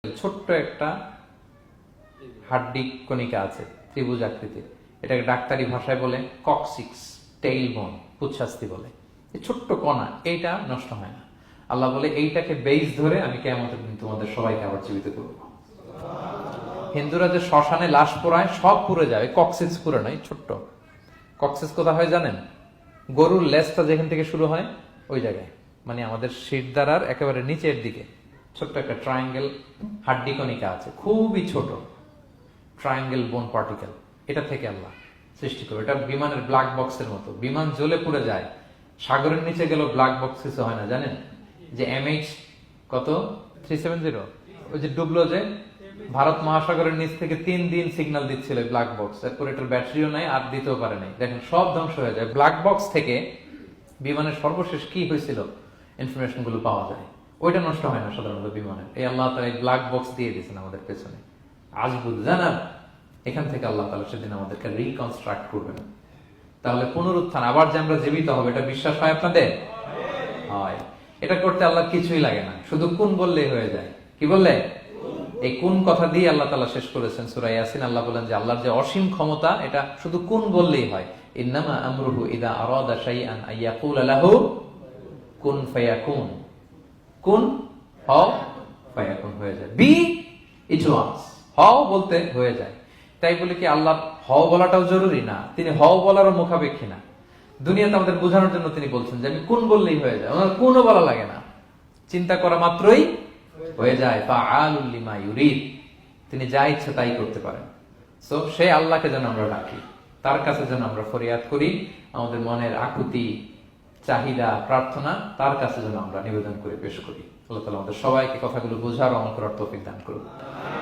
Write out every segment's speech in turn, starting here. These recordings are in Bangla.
ছোট্ট একটা হাড্ডি কণিকা আছে ত্রিভুজ আকৃতির, এটাকে ডাক্তারি ভাষায় বলে কক্সিক্স টেইল বোন, পুচ্ছাস্তি বলে। এই ছোট্ট কণা, এইটা নষ্ট হয় না। আল্লাহ বলে এইটাকে বেইস ধরে আমি কিয়ামতের দিন তোমাদের সবাইকে আবার জীবিত করব। হিন্দুরা যে শ্মশানে লাশ পোড়ায় সব পুড়ে যায়, কক্সিক্স পুরে নয়, ছোট্ট কক্সিক্স কোথা হয় জানেন? গরুর লেজটা যেখান থেকে শুরু হয় ওই জায়গায়, মানে আমাদের শিরদাঁড়ার একেবারে নিচের দিকে ছোট্ট একটা ট্রায়াঙ্গেল হাড্ডি কণিকা আছে, খুবই ছোট ট্রায়াঙ্গেল বোন পার্টিকেল। এটা থেকে আল্লাহ সৃষ্টি করে। এটা বিমানের ব্ল্যাক বক্সের মতো, বিমান জ্বলে পুড়ে যায়, সাগরের নিচে গেল ব্ল্যাক বক্স কিছু হয় না। জানেন যে MH কত 370 ওই যে ডুবলো, যে ভারত মহাসাগরের নিচ থেকে 3 দিন সিগন্যাল দিচ্ছিল ব্ল্যাক বক্স, এরপর এটার ব্যাটারিও নাই, আর দিতেও পারে নাই। দেখেন সব ধ্বংস হয়ে যায়। ব্ল্যাক বক্স থেকে বিমানের সর্বশেষ কি হয়েছিল ইনফরমেশন গুলো পাওয়া যায়, ওইটা নষ্ট হয় না সাধারণত বিমানের। এই আল্লাহ তাআলা এই ব্ল্যাক বক্স দিয়ে দিয়েছেন আমাদের পেছনে, আজবুল জানাব। এখান থেকে আল্লাহ তাআলা সেদিন আমাদেরকে রিকনস্ট্রাক্ট করবেন। তাহলে পুনরুত্থান, আবার যে আমরা জীবিত হবে, এটা বিশ্বাস হয় আপনাদের? হয়। এটা করতে আল্লাহ কিছুই লাগে না, শুধু কুন বললেই হয়ে যায়। কি বললে? এই কুন কথা দিয়ে আল্লাহ তাআলা শেষ করেছেন সূরা ইয়াসিন। আল্লাহ বলেন যে আল্লাহর যে অসীম ক্ষমতা, এটা শুধু কুন বললেই হয়। ইন্নামা আমরুহু ইযা আরাদা শাইআন আইয়াকুলা লাহু কুন ফায়াকুন। কুন হও, ফায়াকুন হয়ে যায়। বি ইট ওয়াজ, হও বলতে হয়ে যায়। তাই বলে কি আল্লাহ হও বলাটাও জরুরি না? তিনি হও বলারও মুখাপেক্ষী না। দুনিয়াতে আমাদের বোঝানোর জন্য তিনি বলছেন যে আমি কুন বললেই হয়ে যায়, ওনার কুনও বলা লাগে না, চিন্তা করা মাত্রই হয়ে যায়। ফাআলুল লিমা ইউরিদ, তিনি যা ইচ্ছে তাই করতে পারেন। সো সেই আল্লাহকে যেন আমরা ডাকি, তার কাছে যেন আমরা ফরিয়াদ করি, আমাদের মনের আকুতি, চাহিদা, প্রার্থনা তার কাছে যেন আমরা নিবেদন করে পেশ করি। আল্লাহ তাআলা আমাদের সবাইকে কথাগুলো বোঝার ও আমল করার তৌফিক দান করুন।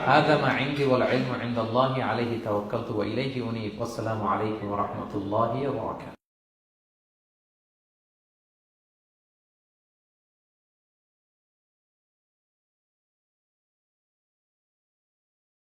হাযা মা ইনদি ওয়াল ইলমু ইনদাল্লাহি আলাইহি তাওয়াক্কালতু ওয়া ইলাইহি উনীব। আসসালামু আলাইকুম ওয়া রাহমাতুল্লাহি ওয়া বারাকাতুহু।